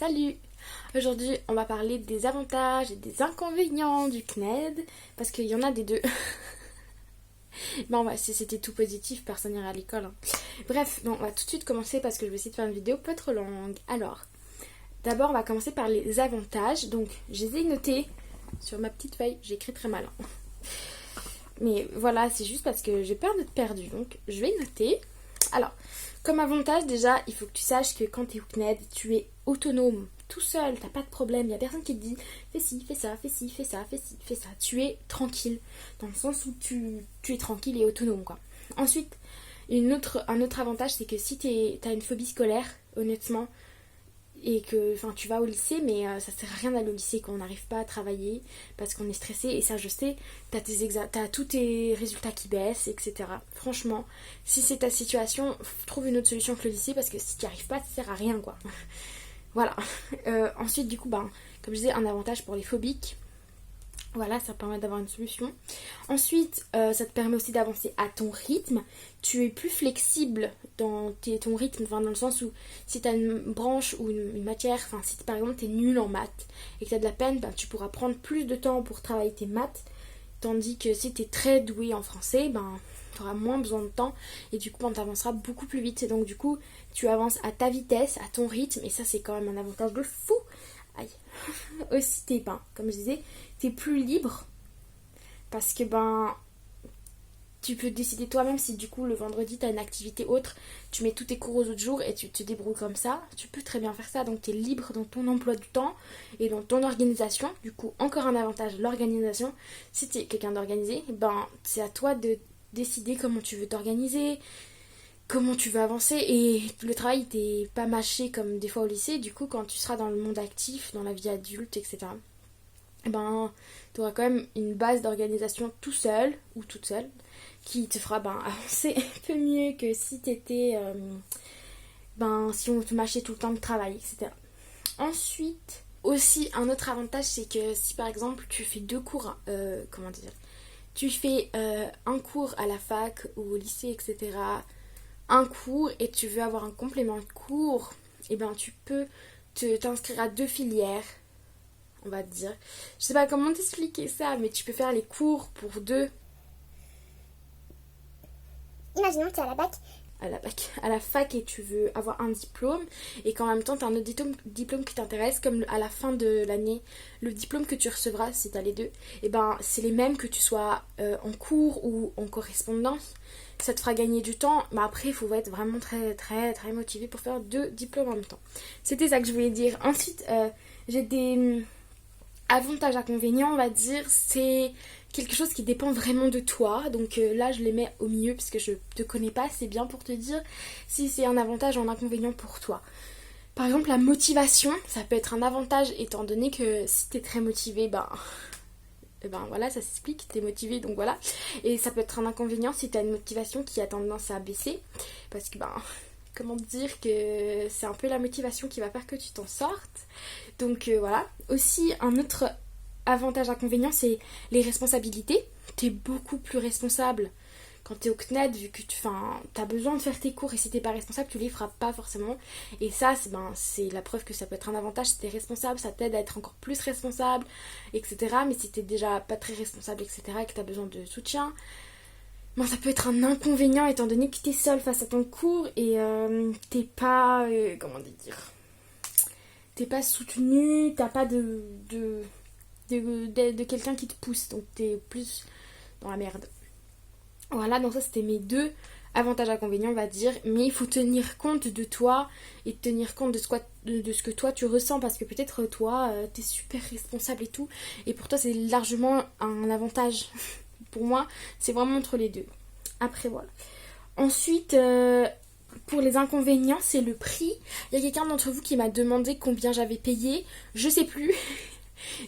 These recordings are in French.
Salut! Aujourd'hui, on va parler des avantages et des inconvénients du CNED, parce qu'il y en a des deux. Bon, si c'était tout positif, personne n'irait à l'école. Bref, on va tout de suite commencer parce que je vais essayer de faire une vidéo pas trop longue. Alors, d'abord, on va commencer par les avantages. Donc, je les ai notés sur ma petite feuille. J'écris très mal. Mais voilà, c'est juste parce que j'ai peur d'être perdue. Donc, je vais noter. Alors, comme avantage, déjà, il faut que tu saches que quand tu es au CNED, tu es autonome, tout seul, t'as pas de problème, il n'y a personne qui te dit fais ci, fais ça, fais ci, fais ça, fais ci, fais ça. Tu es tranquille, dans le sens où tu es tranquille et autonome, quoi. Ensuite, un autre avantage, c'est que si t'as une phobie scolaire, honnêtement, et que tu vas au lycée, mais ça sert à rien d'aller au lycée quand on n'arrive pas à travailler parce qu'on est stressé, et ça je sais, t'as tous tes résultats qui baissent, etc. Franchement, si c'est ta situation, trouve une autre solution que le lycée, parce que si tu n'y arrives pas, ça sert à rien, quoi. Voilà. Ensuite, du coup, comme je disais, un avantage pour les phobiques. Voilà, ça permet d'avoir une solution. Ensuite, ça te permet aussi d'avancer à ton rythme. Tu es plus flexible dans ton rythme, dans le sens où si tu as une branche ou une matière, si par exemple tu es nul en maths et que tu as de la peine, tu pourras prendre plus de temps pour travailler tes maths. Tandis que si tu es très doué en français, tu auras moins besoin de temps et du coup, tu avanceras beaucoup plus vite. Et donc, du coup, tu avances à ta vitesse, à ton rythme, et ça, c'est quand même un avantage de fou. Aïe. Aussi, comme je disais, t'es plus libre parce que tu peux décider toi-même si du coup le vendredi t'as une activité autre, tu mets tous tes cours aux autres jours et tu te débrouilles comme ça. Tu peux très bien faire ça, donc t'es libre dans ton emploi du temps et dans ton organisation. Du coup, encore un avantage, l'organisation. Si t'es quelqu'un d'organisé, c'est à toi de décider comment tu veux t'organiser, comment tu veux avancer, et le travail t'es pas mâché comme des fois au lycée. Du coup, quand tu seras dans le monde actif, dans la vie adulte, etc., tu auras quand même une base d'organisation tout seul ou toute seule qui te fera avancer un peu mieux que si t'étais si on te mâchait tout le temps de travail, etc. Ensuite, aussi un autre avantage, c'est que si par exemple tu fais deux cours, tu fais un cours à la fac ou au lycée, etc., un cours, et tu veux avoir un complément de cours, tu peux t'inscrire à deux filières, on va te dire. Je sais pas comment t'expliquer ça, mais tu peux faire les cours pour deux. Imaginons que tu es à la fac, et tu veux avoir un diplôme, et qu'en même temps tu as un autre diplôme qui t'intéresse, comme à la fin de l'année, le diplôme que tu recevras si tu as les deux, c'est les mêmes que tu sois en cours ou en correspondance. Ça te fera gagner du temps, mais après il faut être vraiment très très très motivé pour faire deux diplômes en même temps. C'était ça que je voulais dire. Ensuite, j'ai des avantages, inconvénients, on va dire. C'est quelque chose qui dépend vraiment de toi, donc là je les mets au milieu parce que je te connais pas assez bien pour te dire si c'est un avantage ou un inconvénient pour toi. Par exemple, la motivation, ça peut être un avantage, étant donné que si t'es très motivé, voilà, ça s'explique, t'es motivé, donc voilà. Et ça peut être un inconvénient si t'as une motivation qui a tendance à baisser, parce que comment dire, que c'est un peu la motivation qui va faire que tu t'en sortes. Donc voilà. Aussi, un autre avantage, inconvénient, c'est les responsabilités. T'es beaucoup plus responsable quand t'es au CNED, vu que t'as besoin de faire tes cours, et si t'es pas responsable, tu les feras pas forcément. Et ça, c'est la preuve que ça peut être un avantage. Si t'es responsable, ça t'aide à être encore plus responsable, etc. Mais si t'es déjà pas très responsable, etc., et que t'as besoin de soutien, ça peut être un inconvénient, étant donné que t'es seul face à ton cours et t'es pas, t'es pas soutenu, t'as pas de quelqu'un qui te pousse, donc t'es plus dans la merde. Voilà, donc ça c'était mes deux avantages, inconvénients, on va dire. Mais il faut tenir compte de toi et tenir compte de ce que toi tu ressens, parce que peut-être toi t'es super responsable et tout, et pour toi c'est largement un avantage. Pour moi, c'est vraiment entre les deux. Après, voilà. Ensuite, pour les inconvénients, c'est le prix. Il y a quelqu'un d'entre vous qui m'a demandé combien j'avais payé. Je sais plus.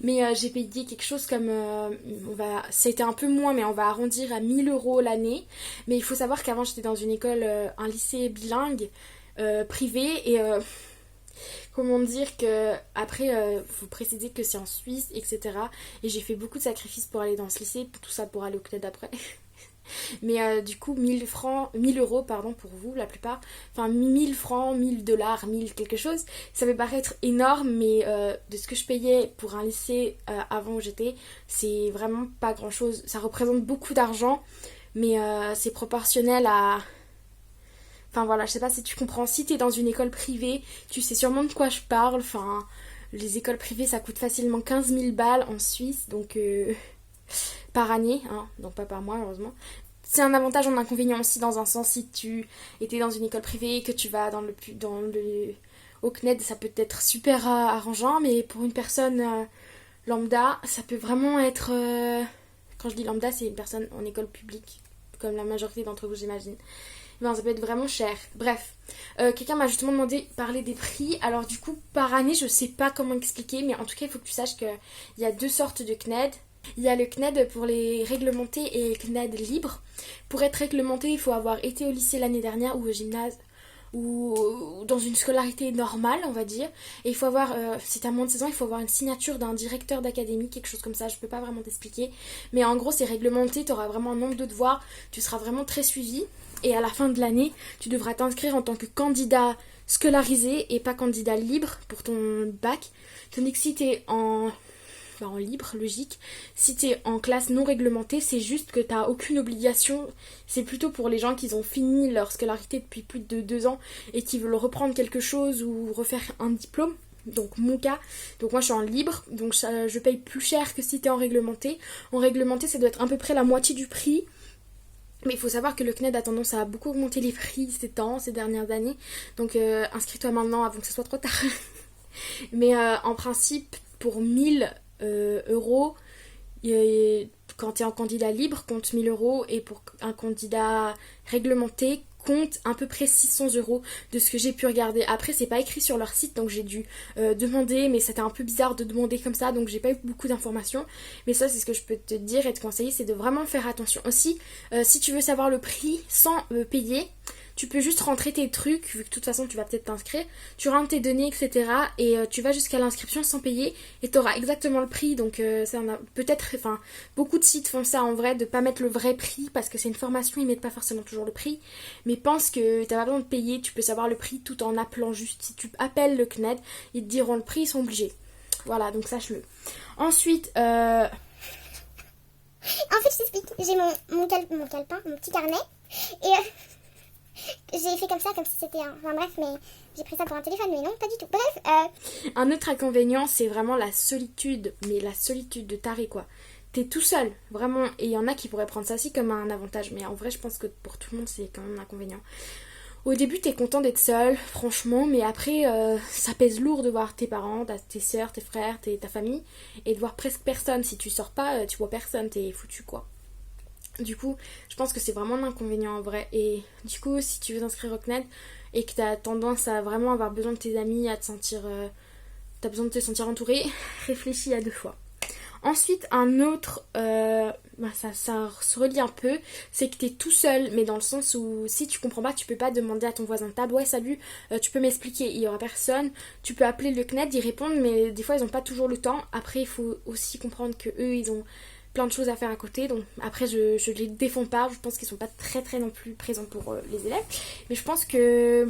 Mais j'ai payé quelque chose comme... c'était un peu moins, mais on va arrondir à 1 000 € l'année. Mais il faut savoir qu'avant, j'étais dans une école, un lycée bilingue, privé. Et comment dire que... Après, faut préciser que c'est en Suisse, etc. Et j'ai fait beaucoup de sacrifices pour aller dans ce lycée. Tout ça pour aller au CNED après. Mais du coup, 1000 euros, pardon, pour vous, la plupart. Enfin, 1000 francs, 1000 dollars, 1000 quelque chose. Ça peut paraître énorme, mais de ce que je payais pour un lycée avant où j'étais, c'est vraiment pas grand chose. Ça représente beaucoup d'argent, mais c'est proportionnel à... Enfin voilà, je sais pas si tu comprends. Si t'es dans une école privée, tu sais sûrement de quoi je parle. Enfin, les écoles privées, ça coûte facilement 15 000 balles en Suisse, donc par année, hein, donc pas par mois, heureusement. C'est un avantage, un inconvénient aussi, dans un sens, si tu étais dans une école privée, que tu vas au CNED, ça peut être super arrangeant, mais pour une personne lambda, ça peut vraiment être... quand je dis lambda, c'est une personne en école publique, comme la majorité d'entre vous, j'imagine. Ben, ça peut être vraiment cher. Bref, quelqu'un m'a justement demandé de parler des prix. Alors du coup, par année, je sais pas comment expliquer, mais en tout cas, il faut que tu saches qu'il y a deux sortes de CNED. Il y a le CNED pour les réglementés et le CNED libre. Pour être réglementé, il faut avoir été au lycée l'année dernière ou au gymnase ou dans une scolarité normale, on va dire. Et il faut avoir, si t'as moins de 16 ans, il faut avoir une signature d'un directeur d'académie, quelque chose comme ça, je peux pas vraiment t'expliquer. Mais en gros, c'est réglementé, t'auras vraiment un nombre de devoirs, tu seras vraiment très suivi. Et à la fin de l'année, tu devras t'inscrire en tant que candidat scolarisé et pas candidat libre pour ton bac. Tandis que si t'es en libre, logique. Si t'es en classe non réglementée, c'est juste que t'as aucune obligation. C'est plutôt pour les gens qui ont fini leur scolarité depuis plus de 2 ans et qui veulent reprendre quelque chose ou refaire un diplôme. Donc mon cas, donc moi je suis en libre, donc je paye plus cher que si t'es en réglementé. En réglementé, ça doit être à peu près la moitié du prix. Mais il faut savoir que le CNED a tendance à beaucoup augmenter les prix ces dernières années. Donc inscris-toi maintenant avant que ce soit trop tard. Mais en principe, pour 1000 euros, quand tu es en candidat libre, compte 1000 euros. Et pour un candidat réglementé, compte à peu près 600 euros de ce que j'ai pu regarder. Après, c'est pas écrit sur leur site, donc j'ai dû demander, mais c'était un peu bizarre de demander comme ça, donc j'ai pas eu beaucoup d'informations. Mais ça, c'est ce que je peux te dire et te conseiller, c'est de vraiment faire attention. Aussi, si tu veux savoir le prix sans payer, tu peux juste rentrer tes trucs, vu que de toute façon tu vas peut-être t'inscrire, tu rentres tes données, etc. Et tu vas jusqu'à l'inscription sans payer et tu auras exactement le prix. Donc ça en a peut-être, enfin, beaucoup de sites font ça en vrai, de pas mettre le vrai prix parce que c'est une formation, ils mettent pas forcément toujours le prix. Mais pense que t'as pas besoin de payer, tu peux savoir le prix tout en appelant juste. Si tu appelles le CNED, ils te diront le prix, ils sont obligés. Voilà, donc sache-le. Ensuite, En fait, je t'explique. J'ai mon calepin, mon petit carnet. Et j'ai fait comme ça, comme si c'était un... Enfin bref, mais j'ai pris ça pour un téléphone, mais non, pas du tout. Bref, un autre inconvénient, c'est vraiment la solitude. Mais la solitude de taré, quoi. T'es tout seul, vraiment. Et il y en a qui pourraient prendre ça aussi comme un avantage. Mais en vrai, je pense que pour tout le monde, c'est quand même un inconvénient. Au début, t'es content d'être seul, franchement. Mais après, ça pèse lourd de voir tes parents, tes soeurs, tes frères, ta famille. Et de voir presque personne. Si tu sors pas, tu vois personne, t'es foutu, quoi. Du coup, je pense que c'est vraiment un inconvénient en vrai. Et du coup, si tu veux t'inscrire au CNED et que tu as tendance à vraiment avoir besoin de tes amis, à te sentir... t'as besoin de te sentir entouré, réfléchis à 2 fois. Ensuite, un autre... ça se relie un peu, c'est que t'es tout seul, mais dans le sens où si tu comprends pas, tu peux pas demander à ton voisin de table, ouais salut, tu peux m'expliquer, il y aura personne. Tu peux appeler le CNED, ils répondent, mais des fois ils ont pas toujours le temps. Après, il faut aussi comprendre que eux, ils ont plein de choses à faire à côté, donc après je les défends pas, je pense qu'ils sont pas très non plus présents pour les élèves, mais je pense que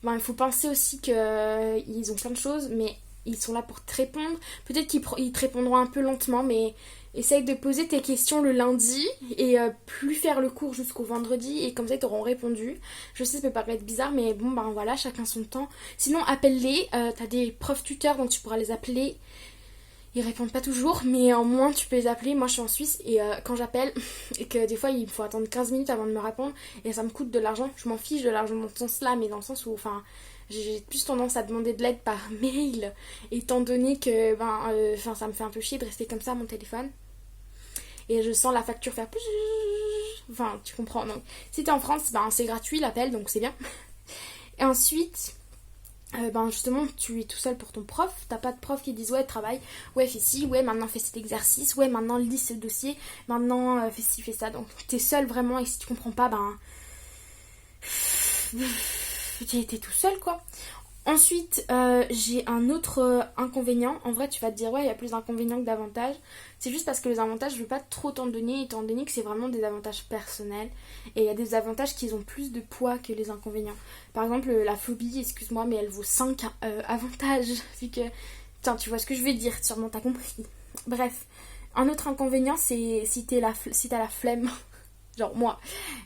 il faut penser aussi qu'ils ont plein de choses, mais ils sont là pour te répondre. Peut-être qu'ils te répondront un peu lentement, mais essaye de poser tes questions le lundi et plus faire le cours jusqu'au vendredi, et comme ça ils t'auront répondu. Je sais, ça peut paraître bizarre, mais bon, voilà, chacun son temps. Sinon, appelle-les, t'as des profs tuteurs, donc tu pourras les appeler. Ils répondent pas toujours, mais en moins tu peux les appeler. Moi je suis en Suisse et quand j'appelle et que des fois il faut attendre 15 minutes avant de me répondre et ça me coûte de l'argent, je m'en fiche de l'argent dans ce sens là, mais dans le sens où j'ai plus tendance à demander de l'aide par mail, étant donné que ça me fait un peu chier de rester comme ça à mon téléphone et je sens la facture faire tu comprends. Donc si t'es en France, c'est gratuit l'appel, donc c'est bien. Et ensuite justement tu es tout seul pour ton prof, t'as pas de prof qui disent ouais travaille, ouais fais ci, ouais maintenant fais cet exercice, ouais maintenant lis ce dossier, maintenant fais ci, fais ça. Donc t'es seul vraiment, et si tu comprends pas, t'es tout seul quoi. Ensuite, j'ai un autre inconvénient. En vrai, tu vas te dire, ouais, il y a plus d'inconvénients que d'avantages. C'est juste parce que les avantages, je ne veux pas trop t'en donner, étant donné que c'est vraiment des avantages personnels. Et il y a des avantages qui ont plus de poids que les inconvénients. Par exemple, la phobie, excuse-moi, mais elle vaut 5 avantages. Vu que, tiens, tu vois ce que je veux dire, sûrement t'as compris. Bref, un autre inconvénient, c'est si t'as la flemme. Genre, moi,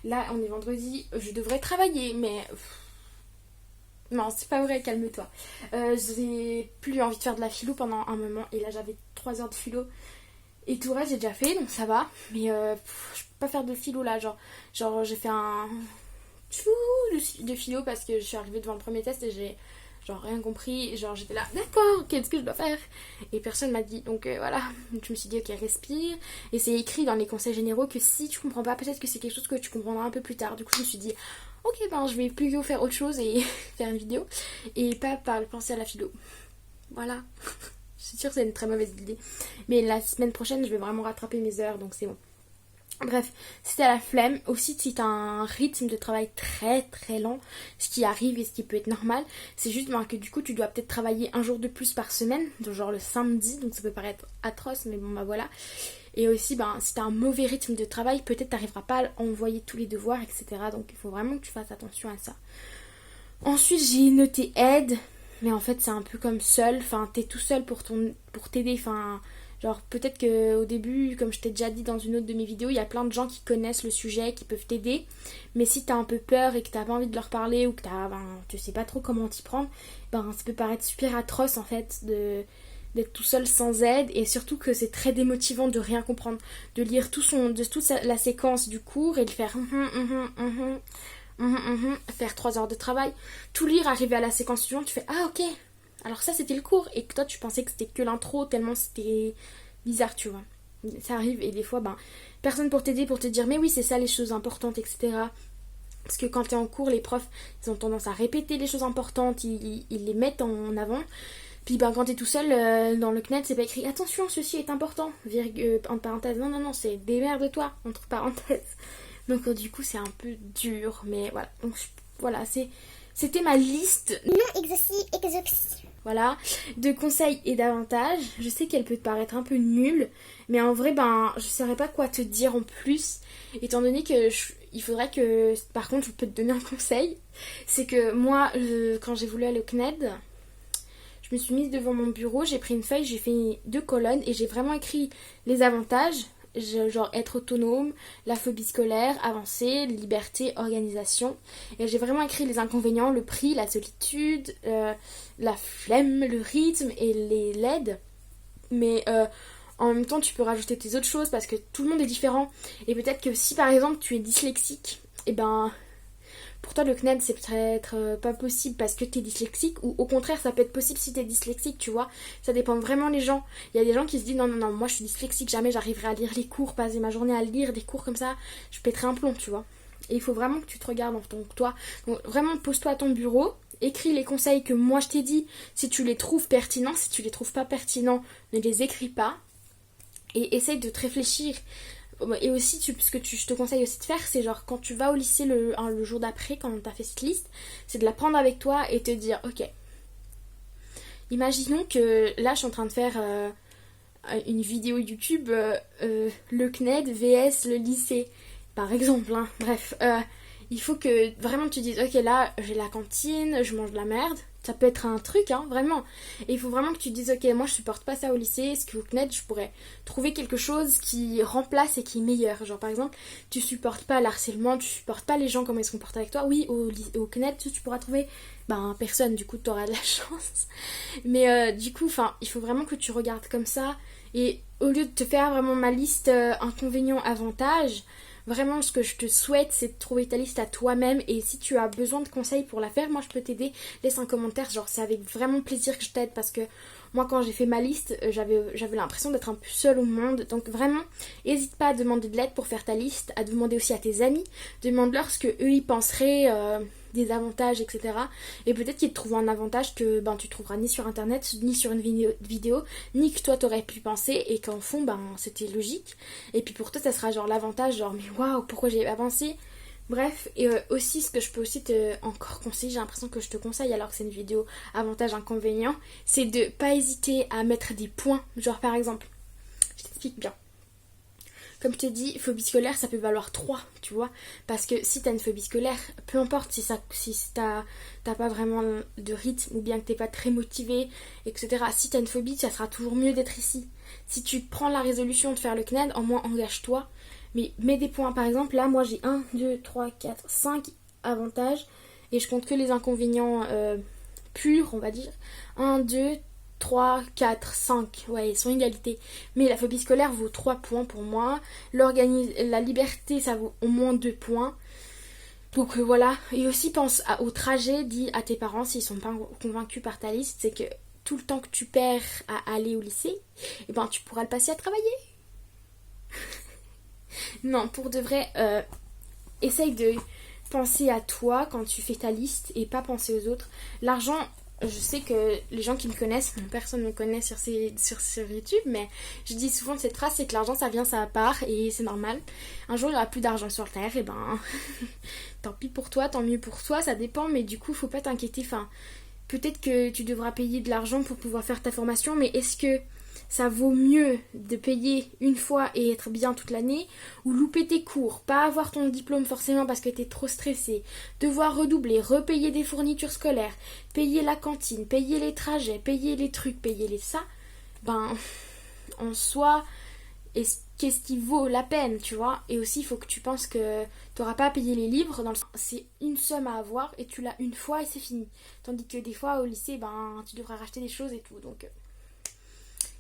là, on est vendredi, je devrais travailler, mais... Non, c'est pas vrai, calme-toi. J'ai plus envie de faire de la philo pendant un moment. Et là, j'avais 3 heures de philo. Et tout le reste, j'ai déjà fait, donc ça va. Mais je peux pas faire de philo là. Genre j'ai fait un de philo parce que je suis arrivée devant le premier test et j'ai genre rien compris. Genre j'étais là, d'accord, qu'est-ce que je dois faire? Et personne m'a dit. Donc voilà. Donc, je me suis dit, ok, respire. Et c'est écrit dans les conseils généraux que si tu comprends pas, peut-être que c'est quelque chose que tu comprendras un peu plus tard. Du coup, je me suis dit, ok, ben je vais plutôt faire autre chose et faire une vidéo et pas penser à la philo. Voilà. Je suis sûre que c'est une très mauvaise idée. Mais la semaine prochaine, je vais vraiment rattraper mes heures, donc c'est bon. Bref, si t'as la flemme, aussi si t'as un rythme de travail très très lent, ce qui arrive et ce qui peut être normal, c'est juste que du coup tu dois peut-être travailler un jour de plus par semaine, genre le samedi, donc ça peut paraître atroce, mais bon bah voilà. Et aussi, si t'as un mauvais rythme de travail, peut-être t'arriveras pas à envoyer tous les devoirs, etc. Donc il faut vraiment que tu fasses attention à ça. Ensuite, j'ai noté aide, mais en fait c'est un peu comme seul, enfin t'es tout seul pour t'aider, enfin... Genre peut-être qu'au début, comme je t'ai déjà dit dans une autre de mes vidéos, il y a plein de gens qui connaissent le sujet, qui peuvent t'aider. Mais si t'as un peu peur et que t'as pas envie de leur parler ou que tu sais pas trop comment t'y prendre, ça peut paraître super atroce en fait d'être tout seul sans aide. Et surtout que c'est très démotivant de rien comprendre. De lire toute la séquence du cours et de faire faire 3 heures de travail. Tout lire, arriver à la séquence suivante, tu fais ah ok. Alors ça c'était le cours et que toi tu pensais que c'était que l'intro tellement c'était bizarre, tu vois. Ça arrive et des fois personne pour t'aider, pour te dire mais oui c'est ça les choses importantes, etc. Parce que quand t'es en cours, les profs ils ont tendance à répéter les choses importantes, ils les mettent en avant. Puis quand t'es tout seul dans le CNED, c'est pas écrit attention ceci est important, entre parenthèses, non c'est démerde-toi entre parenthèses. Donc du coup c'est un peu dur, mais voilà. Donc voilà, c'était ma liste non exhaustive. Voilà, de conseils et d'avantages. Je sais qu'elle peut te paraître un peu nulle, mais en vrai, je saurais pas quoi te dire en plus, étant donné que il faudrait que... Par contre, je peux te donner un conseil. C'est que moi, quand j'ai voulu aller au CNED, je me suis mise devant mon bureau, j'ai pris une feuille, j'ai fait 2 colonnes et j'ai vraiment écrit les avantages, genre être autonome, la phobie scolaire, avancée, liberté, organisation. Et j'ai vraiment écrit les inconvénients, le prix, la solitude, la flemme, le rythme et l'aide. Mais en même temps, tu peux rajouter tes autres choses parce que tout le monde est différent. Et peut-être que si par exemple tu es dyslexique, pour toi le CNED c'est peut-être pas possible parce que t'es dyslexique, ou au contraire ça peut être possible si t'es dyslexique, tu vois. Ça dépend vraiment des gens. Il y a des gens qui se disent non moi je suis dyslexique, jamais j'arriverai à lire les cours, passer ma journée à lire des cours comme ça, je pèterai un plomb, tu vois. Et il faut vraiment que tu te regardes toi. Donc vraiment pose-toi à ton bureau, écris les conseils que moi je t'ai dit, si tu les trouves pertinents, si tu les trouves pas pertinents, ne les écris pas. Et essaye de te réfléchir. Et aussi, ce que je te conseille aussi de faire, c'est genre quand tu vas au lycée le jour d'après, quand on t'a fait cette liste, c'est de la prendre avec toi et te dire, ok, imaginons que là je suis en train de faire une vidéo YouTube, le CNED vs le lycée, par exemple, hein. Bref, il faut que vraiment tu dises, ok là j'ai la cantine, je mange de la merde. Ça peut être un truc, hein, vraiment. Et il faut vraiment que tu te dises, ok, moi je supporte pas ça au lycée, est-ce qu'au CNED je pourrais trouver quelque chose qui remplace et qui est meilleur. Genre par exemple, tu supportes pas l'harcèlement, tu supportes pas les gens comment ils se comportent avec toi. Oui, au CNED tu pourras trouver personne, du coup tu auras de la chance. Mais du coup, il faut vraiment que tu regardes comme ça. Et au lieu de te faire vraiment ma liste inconvénients-avantages, vraiment ce que je te souhaite c'est de trouver ta liste à toi-même, et si tu as besoin de conseils pour la faire, moi je peux t'aider, laisse un commentaire, genre c'est avec vraiment plaisir que je t'aide, parce que moi quand j'ai fait ma liste j'avais l'impression d'être un peu seule au monde. Donc vraiment n'hésite pas à demander de l'aide pour faire ta liste, à demander aussi à tes amis, demande-leur ce que eux ils penseraient des avantages, etc. Et peut-être qu'ils te trouvent un avantage que tu trouveras ni sur internet, ni sur une vidéo, ni que toi t'aurais pu penser, et qu'en fond c'était logique. Et puis pour toi ça sera genre l'avantage, genre mais waouh, pourquoi j'ai avancé, Bref, et aussi ce que je peux aussi te encore conseiller, j'ai l'impression que je te conseille alors que c'est une vidéo avantage inconvénient, c'est de pas hésiter à mettre des points. Genre par exemple, je t'explique bien. Comme je t'ai dit, phobie scolaire, ça peut valoir 3, tu vois. Parce que si t'as une phobie scolaire, peu importe si t'as pas vraiment de rythme ou bien que t'es pas très motivé, etc. Si t'as une phobie, ça sera toujours mieux d'être ici. Si tu prends la résolution de faire le CNED, au moins engage-toi. Mais mets des points. Par exemple, là, moi j'ai 1, 2, 3, 4, 5 avantages. Et je compte que les inconvénients purs, on va dire. 1, 2, 3, 4, 5, ouais, ils sont égalité. Mais la phobie scolaire vaut 3 points pour moi. La liberté, ça vaut au moins 2 points. Donc voilà. Et aussi pense au trajet, dis à tes parents s'ils sont pas convaincus par ta liste, c'est que tout le temps que tu perds à aller au lycée, eh ben tu pourras le passer à travailler. Non, pour de vrai, essaye de penser à toi quand tu fais ta liste et pas penser aux autres. L'argent, je sais que les gens qui me connaissent, personne ne me connaît sur YouTube, mais je dis souvent cette phrase, c'est que l'argent ça vient, ça part et c'est normal. Un jour il n'y aura plus d'argent sur Terre, et ben tant pis pour toi, tant mieux pour toi, ça dépend, mais du coup faut pas t'inquiéter. Enfin, peut-être que tu devras payer de l'argent pour pouvoir faire ta formation, mais est-ce que ça vaut mieux de payer une fois et être bien toute l'année, ou louper tes cours, pas avoir ton diplôme forcément parce que t'es trop stressé, devoir redoubler, repayer des fournitures scolaires, payer la cantine, payer les trajets, payer les trucs, payer les ça, ben en soi, qu'est-ce qui vaut la peine, tu vois. Et aussi il faut que tu penses que t'auras pas à payer les livres, c'est une somme à avoir et tu l'as une fois et c'est fini. Tandis que des fois au lycée, ben tu devras racheter des choses et tout, donc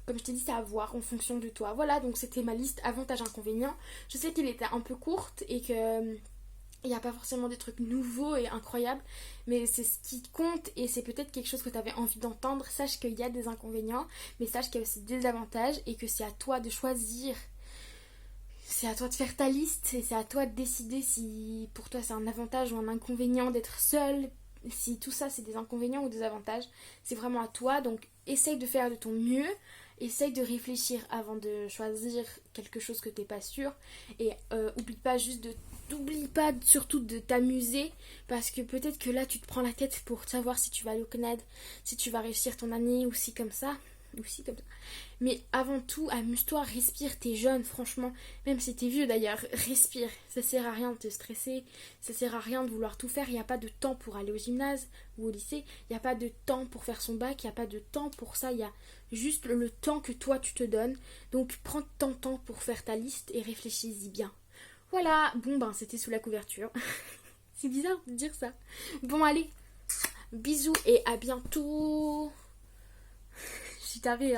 comme je t'ai dit, c'est à voir en fonction de toi. Voilà, donc c'était ma liste avantages-inconvénients. Je sais qu'elle était un peu courte et que il n'y a pas forcément des trucs nouveaux et incroyables, mais c'est ce qui compte et c'est peut-être quelque chose que tu avais envie d'entendre. Sache qu'il y a des inconvénients, mais sache qu'il y a aussi des avantages et que c'est à toi de choisir. C'est à toi de faire ta liste et c'est à toi de décider si pour toi c'est un avantage ou un inconvénient d'être seul. Si tout ça c'est des inconvénients ou des avantages, c'est vraiment à toi. Donc essaye de faire de ton mieux. Essaye de réfléchir avant de choisir quelque chose que t'es pas sûr. Et oublie pas surtout de t'amuser. Parce que peut-être que là tu te prends la tête pour savoir si tu vas aller au CNED, si tu vas réussir ton année ou si comme ça. Mais avant tout, amuse-toi, respire, t'es jeune, franchement, même si t'es vieux d'ailleurs, respire, ça sert à rien de te stresser, ça sert à rien de vouloir tout faire, il n'y a pas de temps pour aller au gymnase ou au lycée, il n'y a pas de temps pour faire son bac, il n'y a pas de temps pour ça, il y a juste le temps que toi tu te donnes, donc prends ton temps pour faire ta liste et réfléchis-y bien. Voilà, bon ben c'était sous la couverture, c'est bizarre de dire ça. Bon allez, bisous et à bientôt. Si t'avais